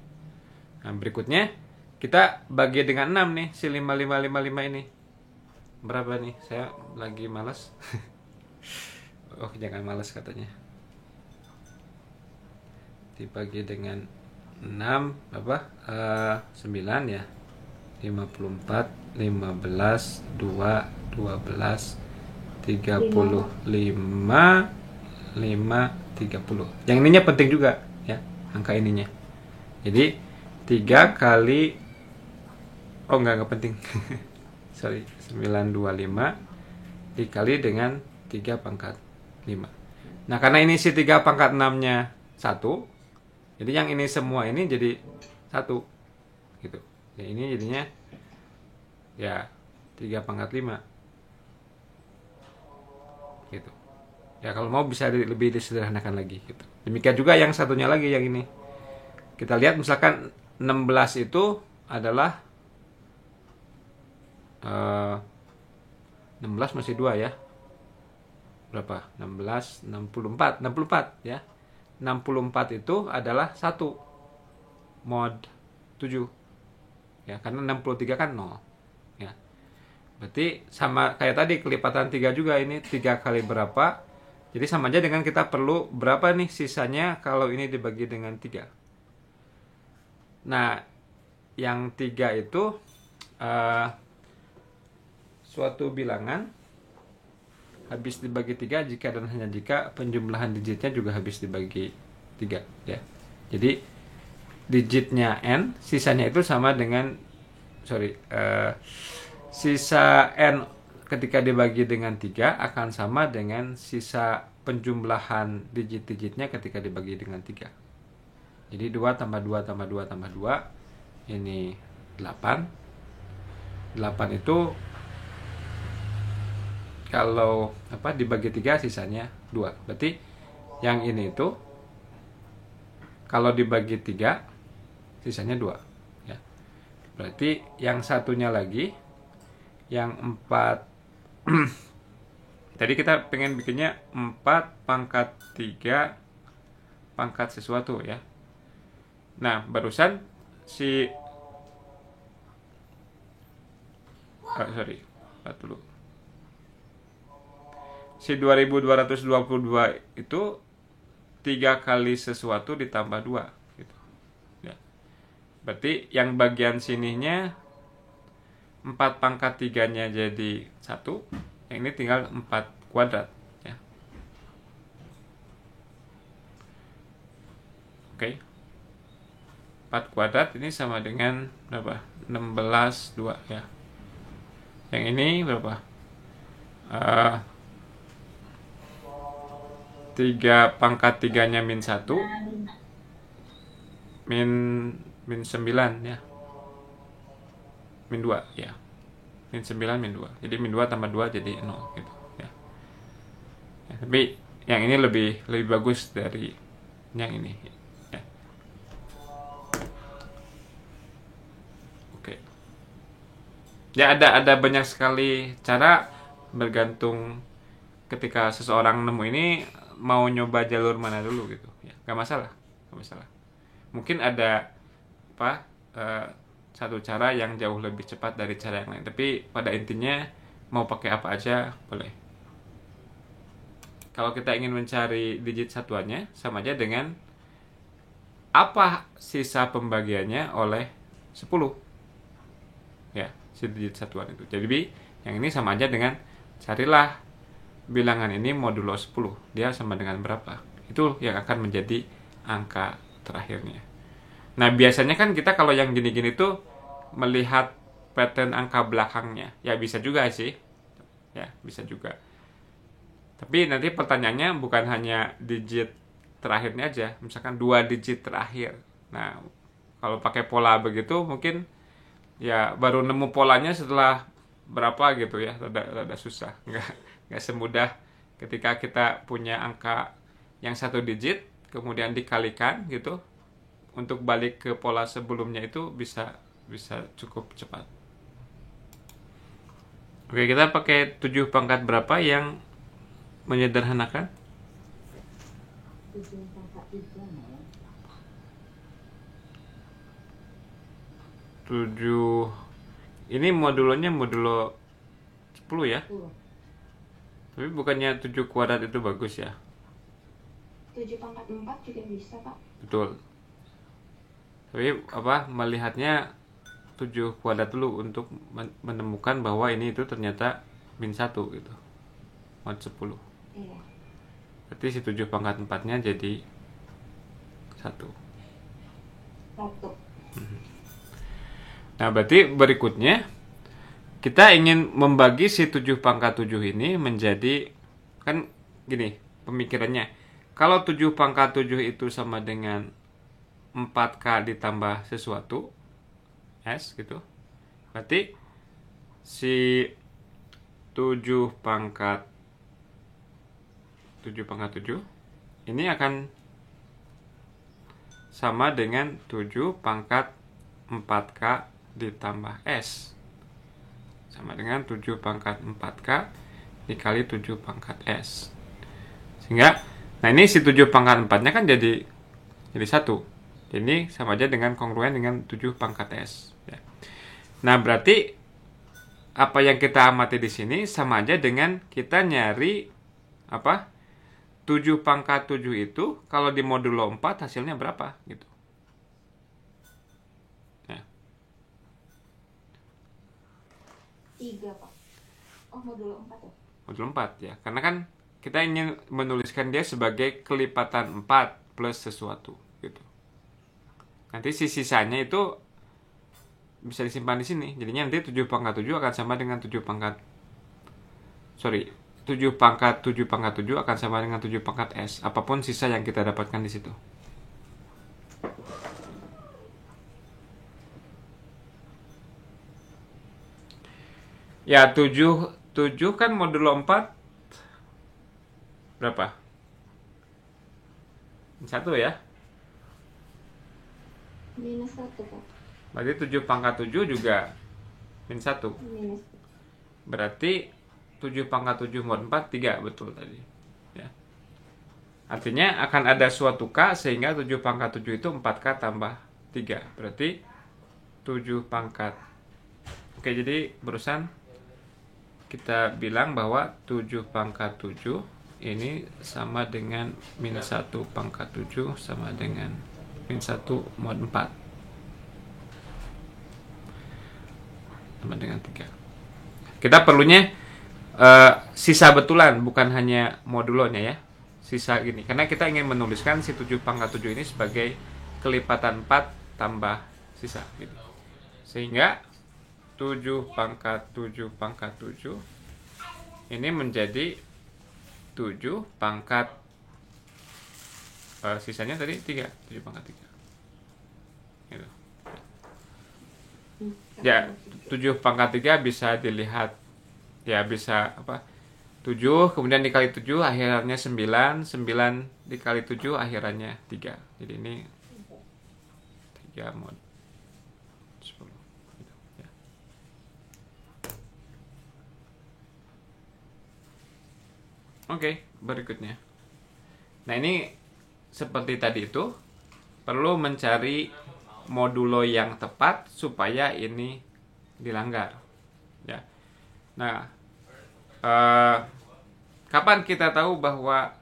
Nah, berikutnya kita bagi dengan 6 nih, si 5555 ini. Berapa nih? Saya lagi malas. Oh, jangan malas katanya. Dibagi dengan 6 apa? 9 ya. 54, 15, 2, 12, 35, 5, 30. Yang ininya penting juga ya, angka ininya. Jadi 3 kali, oh enggak penting. Sorry, 925 dikali dengan 3 pangkat 5. Nah, karena ini si 3 pangkat 6-nya 1, jadi yang ini semua ini jadi 1 gitu. Ya, ini jadinya ya 3 pangkat 5 gitu. Ya kalau mau bisa lebih disederhanakan lagi gitu. Demikian juga yang satunya lagi yang ini. Kita lihat misalkan 16 itu adalah 16 masih 2 ya. Berapa? 16, 64 ya. 64 itu adalah 1 mod 7. Ya, karena 63 kan 0. Ya. Berarti sama kayak tadi kelipatan 3 juga, ini 3 kali berapa. Jadi sama aja dengan kita perlu berapa nih sisanya kalau ini dibagi dengan 3. Nah, yang 3 itu suatu bilangan habis dibagi 3 jika dan hanya jika penjumlahan digitnya juga habis dibagi 3 ya. Jadi digitnya n, sisanya itu sama dengan sisa n ketika dibagi dengan 3 akan sama dengan sisa penjumlahan digit-digitnya ketika dibagi dengan 3. Jadi 2 tambah 2 tambah 2 tambah 2 ini 8. 8 itu kalau dibagi 3 sisanya 2. Berarti yang ini itu kalau dibagi 3 sisanya 2 ya. Berarti yang satunya lagi yang 4 tadi kita pengen bikinnya 4 pangkat 3 pangkat sesuatu ya. Nah, barusan si dulu. Si 2222 itu 3 kali sesuatu ditambah 2 gitu. Ya. Berarti yang bagian sininya 4 pangkat 3-nya jadi 1. Yang ini tinggal 4 kuadrat ya. Oke. 4 kuadrat ini sama dengan berapa? 16 2 ya. Yang ini berapa? 3 pangkat 3-nya min 1 min 9 ya. Min 2 ya. Min 9 min 2. Jadi min 2 tambah 2 jadi 0 gitu ya. Ya, tapi yang ini lebih bagus dari yang ini ya. Oke. Ya ada banyak sekali cara bergantung ketika seseorang nemu ini mau nyoba jalur mana dulu gitu ya. Gak masalah. Mungkin ada satu cara yang jauh lebih cepat dari cara yang lain, tapi pada intinya mau pakai apa aja boleh. Kalau kita ingin mencari digit satuannya sama aja dengan apa sisa pembagiannya oleh 10 ya, si digit satuan itu. Jadi yang ini sama aja dengan carilah bilangan ini modulo 10, dia sama dengan berapa, itu yang akan menjadi angka terakhirnya. Nah, biasanya kan kita kalau yang gini-gini tuh melihat pattern angka belakangnya. Ya bisa juga sih, Ya, bisa juga. Tapi nanti pertanyaannya bukan hanya digit terakhirnya aja, misalkan 2 digit terakhir. Nah, kalau pakai pola begitu mungkin ya baru nemu polanya setelah berapa gitu ya, rada susah. Nggak semudah ketika kita punya angka yang 1 digit kemudian dikalikan gitu, untuk balik ke pola sebelumnya itu bisa cukup cepat. Oke, kita pakai 7 pangkat berapa yang menyederhanakan? 7 pangkat 3 ya. 7. Ini modulonya modulo 10 ya. 10. Tapi bukannya 7 kuadrat itu bagus ya? 7 pangkat 4 juga bisa, Pak. Betul. Tapi melihatnya 7 kuadrat dulu untuk menemukan bahwa ini itu ternyata min 1 gitu. Mod 10. Iya. Berarti si 7 pangkat 4-nya jadi 1. 1. Nah, berarti berikutnya kita ingin membagi si 7 pangkat 7 ini menjadi, kan gini pemikirannya. Kalau 7 pangkat 7 itu sama dengan 4K ditambah sesuatu S gitu. Berarti si 7 pangkat 7 ini akan sama dengan 7 pangkat 4K ditambah S, sama dengan 7 pangkat 4K dikali 7 pangkat S. Sehingga, nah ini si 7 pangkat 4-nya kan jadi 1. Ini sama aja dengan kongruen dengan 7 pangkat S. Ya. Nah, berarti apa yang kita amati di sini sama aja dengan kita nyari 7 pangkat 7 itu kalau di modulo 4 hasilnya berapa gitu. Ya. 3, Pak. Oh, modulo 4 ya? Modulo 4 ya. Karena kan kita ingin menuliskan dia sebagai kelipatan 4 plus sesuatu gitu. Nanti sisanya itu bisa disimpan di sini. Jadinya nanti 7 pangkat 7 akan sama dengan 7 pangkat 7 pangkat 7 pangkat 7 akan sama dengan 7 pangkat S. Apapun sisa yang kita dapatkan di situ. Ya, 7 kan modulo 4 berapa? 1 ya. Minus 1, Pak. Berarti 7 pangkat 7 juga min 1. Minus. Berarti 7 pangkat 7 mod 4, 3. Betul tadi. Ya. Artinya akan ada suatu K sehingga 7 pangkat 7 itu 4K tambah 3. Berarti 7 pangkat. Oke, jadi barusan kita bilang bahwa 7 pangkat 7 ini sama dengan min 1 pangkat 7 sama dengan min 1 mod 4. Sama dengan 3. Kita perlunya sisa betulan, bukan hanya modulonya ya. Sisa gini, karena kita ingin menuliskan si 7 pangkat 7 ini sebagai kelipatan 4 tambah sisa gitu. Sehingga 7 pangkat 7 pangkat 7 ini menjadi 7 pangkat sisanya tadi 3, 7 pangkat 3 gitu. Ya, 7 pangkat 3 bisa dilihat ya, bisa 7 kemudian dikali 7 akhirannya 9, 9 dikali 7 akhirannya 3. Jadi ini 3 mod 10 gitu, ya. Oke, berikutnya. Nah, ini seperti tadi itu perlu mencari modulo yang tepat supaya ini dilanggar. Ya. Nah, kapan kita tahu bahwa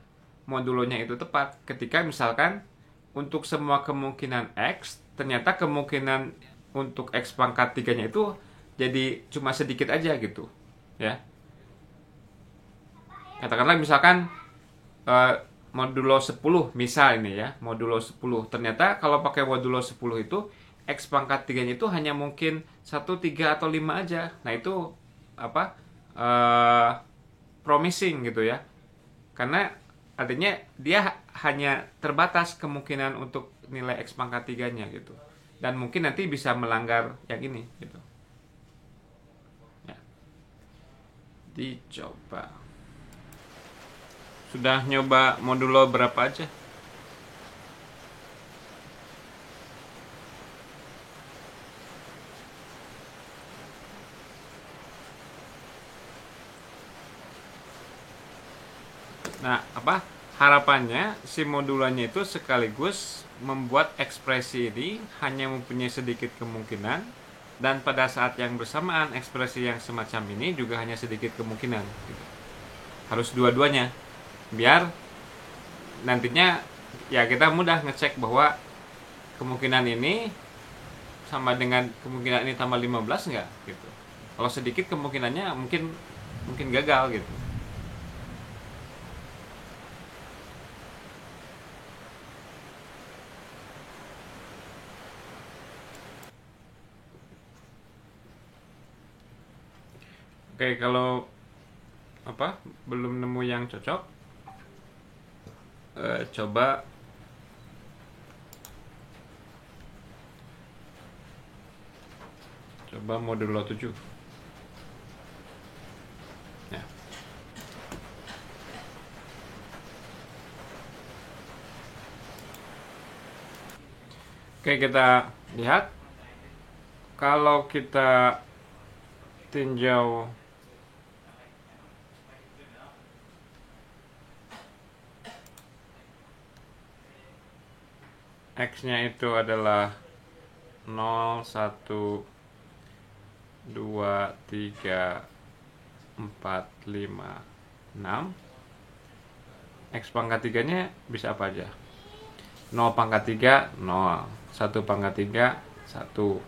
modulonya itu tepat? Ketika misalkan untuk semua kemungkinan X, ternyata kemungkinan untuk X pangkat 3-nya itu jadi cuma sedikit aja gitu. Ya. Katakanlah misalkan modulo 10 misal ini ya, modulo 10. Ternyata kalau pakai modulo 10 itu X pangkat 3-nya itu hanya mungkin 1, 3 atau 5 aja. Nah, itu promising gitu ya. Karena artinya dia hanya terbatas kemungkinan untuk nilai X pangkat 3-nya gitu. Dan mungkin nanti bisa melanggar yang ini gitu. Ya. Dicoba. Sudah nyoba modulo berapa aja? Nah, harapannya si modulannya itu sekaligus membuat ekspresi ini hanya mempunyai sedikit kemungkinan, dan pada saat yang bersamaan ekspresi yang semacam ini juga hanya sedikit kemungkinan gitu. Harus dua-duanya biar nantinya ya kita mudah ngecek bahwa kemungkinan ini sama dengan kemungkinan ini tambah 15 enggak gitu. Kalau sedikit kemungkinannya mungkin gagal gitu. Oke, kalau belum nemu yang cocok, coba modulo 7 ya. Oke, kita lihat kalau kita tinjau X-nya itu adalah 0, 1, 2, 3, 4, 5, 6. X pangkat 3-nya bisa apa aja? 0 pangkat 3, 0. 1 pangkat 3, 1.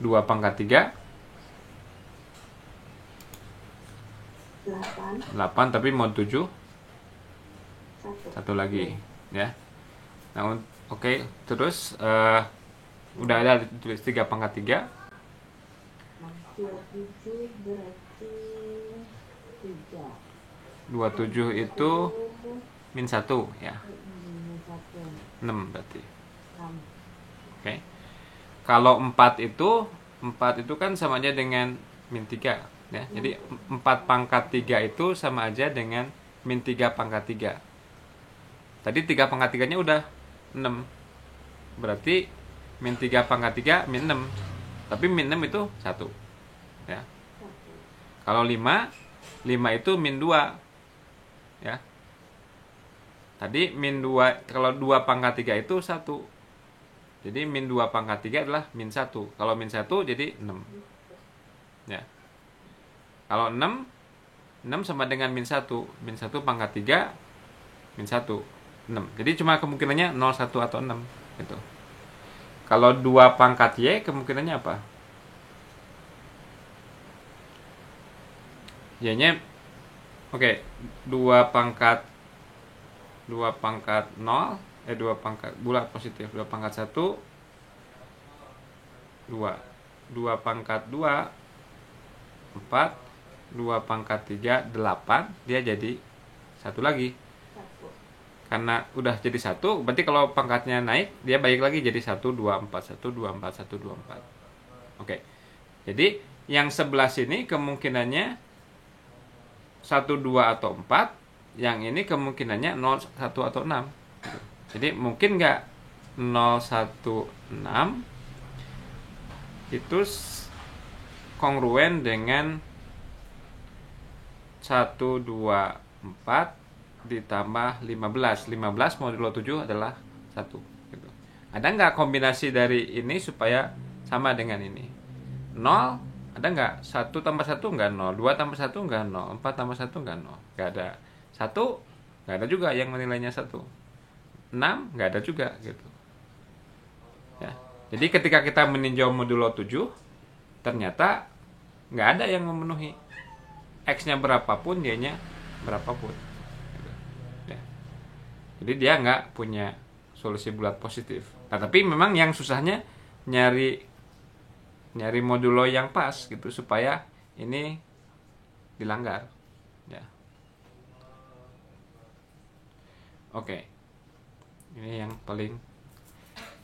2 pangkat 3, 8, tapi mod 7 satu lagi ya. Nah, oke, terus udah ada tulis 3 pangkat 3. 27 berarti 3. 27 itu min 1 ya. Min 1. 6 berarti. 6. Oke. Kalau 4 itu kan sama aja dengan min 3 ya. Jadi 4 pangkat 3 itu sama aja dengan min 3 pangkat 3. Tadi 3 pangkat 3-nya udah 6. Berarti min 3 pangkat 3 min 6. Tapi min 6 itu 1 ya. Kalau 5 itu min 2 ya. Tadi min 2, kalau 2 pangkat 3 itu 1. Jadi min 2 pangkat 3 adalah min 1. Kalau min 1 jadi 6 ya. Kalau 6 sama dengan min 1. Min 1 pangkat 3 min 1, 6. Jadi cuma kemungkinannya 0, 1 atau 6 gitu. Kalau 2 pangkat Y kemungkinannya apa? Y-nya oke, 2 pangkat 0, 2 pangkat bulat positif, 2 pangkat 1 2. 2 pangkat 2 4, 2 pangkat 3 8, dia jadi 1 lagi. Karena udah jadi 1, berarti kalau pangkatnya naik, dia balik lagi jadi 1 2 4 1 2 4 1 2 4. Oke. Jadi yang sebelah sini kemungkinannya 1 2 atau 4, yang ini kemungkinannya 0 1 atau 6. Jadi mungkin nggak 0 1 6 itu kongruen dengan 1 2 4 ditambah 15. 15 modulo 7 adalah 1 gitu. Ada nggak kombinasi dari ini supaya sama dengan ini? 0 ada nggak? 1 tambah 1 nggak 0, 2 tambah 1 nggak 0, 4 tambah 1 nggak 0, nggak ada. 1 nggak ada juga yang menilainya 1. 6 nggak ada juga gitu ya. Jadi ketika kita meninjau modulo 7, ternyata nggak ada yang memenuhi. X-nya berapapun, Y-nya berapapun gitu. Ya. Jadi dia nggak punya solusi bulat positif. Nah, tapi memang yang susahnya nyari modulo yang pas gitu supaya ini dilanggar. Ya. Oke. Ini yang paling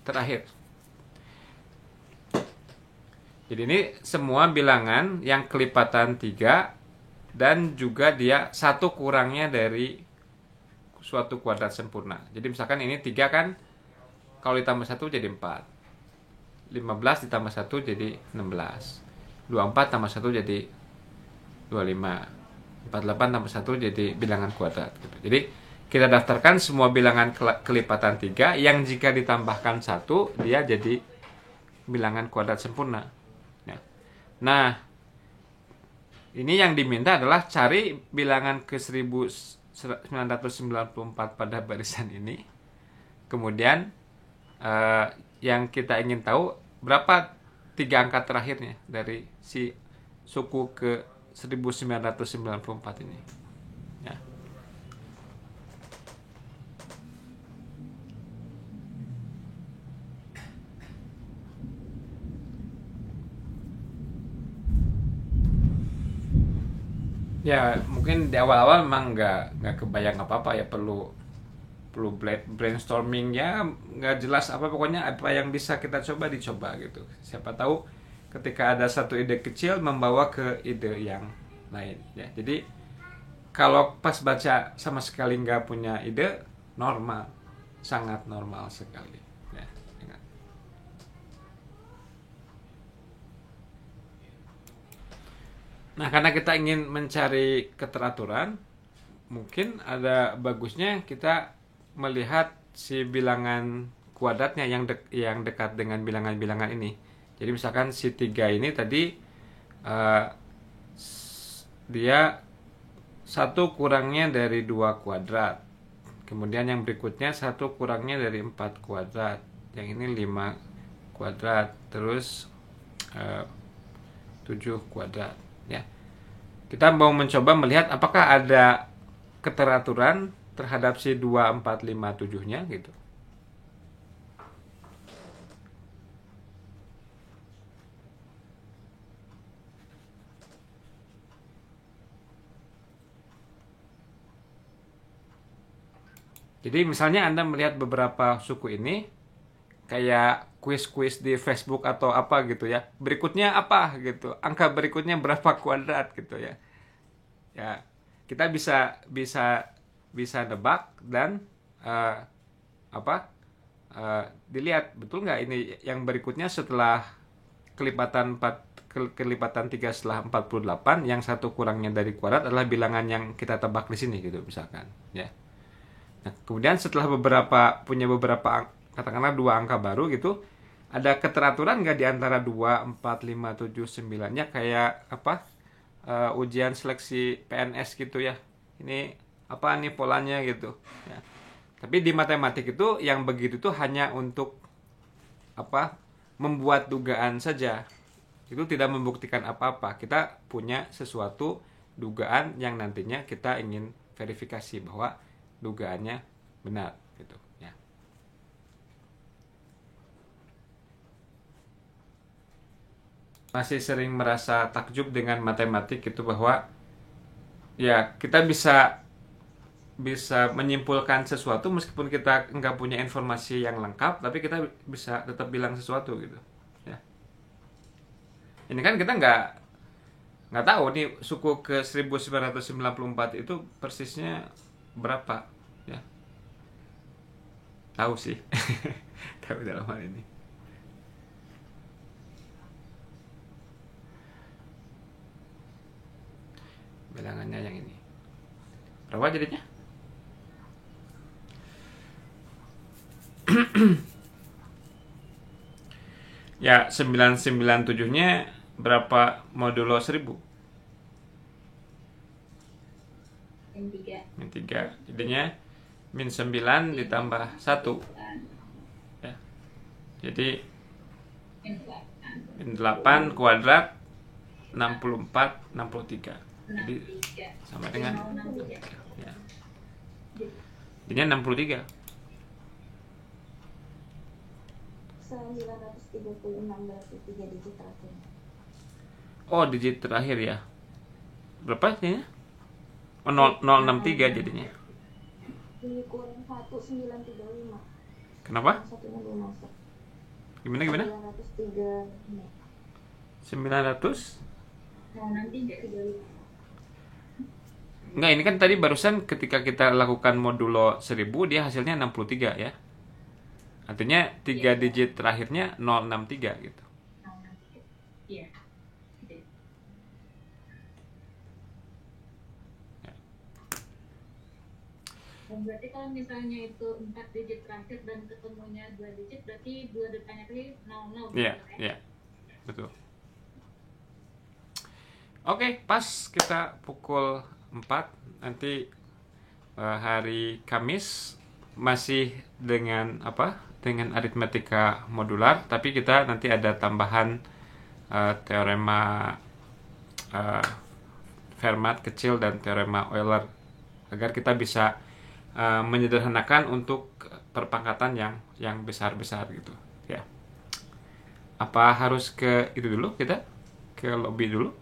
terakhir. Jadi ini semua bilangan yang kelipatan 3 dan juga dia satu kurangnya dari suatu kuadrat sempurna. Jadi misalkan ini 3 kan, kalau ditambah 1 jadi 4. 15 ditambah 1 jadi 16. 24 tambah 1 jadi 25. 48 tambah 1 jadi bilangan kuadrat gitu. Jadi kita daftarkan semua bilangan kelipatan 3 yang jika ditambahkan 1 dia jadi bilangan kuadrat sempurna. Ya. Nah, ini yang diminta adalah cari bilangan ke 1994 pada barisan ini. Kemudian yang kita ingin tahu berapa 3 angka terakhirnya dari si suku ke 1994 ini. Ya. Ya mungkin di awal-awal memang nggak kebayang apa-apa ya, perlu brainstorming ya, nggak jelas apa, pokoknya apa yang bisa kita coba dicoba gitu. Siapa tahu ketika ada satu ide kecil membawa ke ide yang lain ya. Jadi kalau pas baca sama sekali nggak punya ide, normal, sangat normal sekali ya. Ingat. Nah, karena kita ingin mencari keteraturan, mungkin ada bagusnya kita melihat si bilangan kuadratnya yang dekat dengan bilangan-bilangan ini. Jadi misalkan si 3 ini tadi dia 1 kurangnya dari 2 kuadrat. Kemudian yang berikutnya 1 kurangnya dari 4 kuadrat. Yang ini 5 kuadrat. Terus 7 kuadrat. Ya. Kita mau mencoba melihat apakah ada keteraturan terhadap si 2, 4, 5, 7-nya gitu. Jadi misalnya Anda melihat beberapa suku ini kayak kuis-kuis di Facebook atau apa gitu ya. Berikutnya apa gitu. Angka berikutnya berapa kuadrat gitu ya. Ya, kita bisa nebak dan dilihat betul nggak ini yang berikutnya setelah kelipatan 3 setelah 48, yang 1 kurangnya dari kuadrat adalah bilangan yang kita tebak di sini gitu misalkan ya. Nah, kemudian setelah punya beberapa katakanlah 2 angka baru gitu, ada keteraturan nggak di antara 2, 4, 5, 7, 9-nya kayak apa? Ujian seleksi PNS gitu ya. Ini apa nih polanya gitu ya. Tapi di matematik itu yang begitu tuh hanya untuk apa? Membuat dugaan saja. Itu tidak membuktikan apa-apa. Kita punya sesuatu dugaan yang nantinya kita ingin verifikasi bahwa dugaannya benar gitu ya. Masih sering merasa takjub dengan matematik itu bahwa ya kita bisa menyimpulkan sesuatu meskipun kita nggak punya informasi yang lengkap, tapi kita bisa tetap bilang sesuatu gitu ya. Ini kan kita nggak tahu nih suku ke 1994 itu persisnya berapa ya. Tahu sih. Tahu dalam hal ini. Bilangannya yang ini berapa jadinya? Ya 997-nya berapa modulo 1000? Min 3. Jadinya min 9 ditambah 1 ya. Jadi min 8 kuadrat 64 63. Jadi sama dengan ya. Jadinya 63. 936 berarti 3 digit terakhir. Oh, digit terakhir ya. berapa jadinya? Oh, 063 jadinya. Kurang 1935. Kenapa? Satunya belum masuk. Gimana? 903. 900? Mau nanti nggak ke Bali. Enggak, ini kan tadi barusan ketika kita lakukan modulo 1000 dia hasilnya 63 ya. Artinya 3 digit terakhirnya 063 gitu. Mau nanti. Iya. Oke. Dan berarti kalau misalnya itu 4 digit terakhir dan ketemunya 2 digit, berarti 2 depannya tadi 00. Iya, gitu iya. Betul. Oke, pas kita pukul 4 nanti hari Kamis masih dengan apa? Dengan aritmetika modular, tapi kita nanti ada tambahan teorema Fermat kecil dan teorema Euler agar kita bisa menyederhanakan untuk perpangkatan yang besar-besar gitu ya. Apa harus ke itu dulu, kita ke lobby dulu?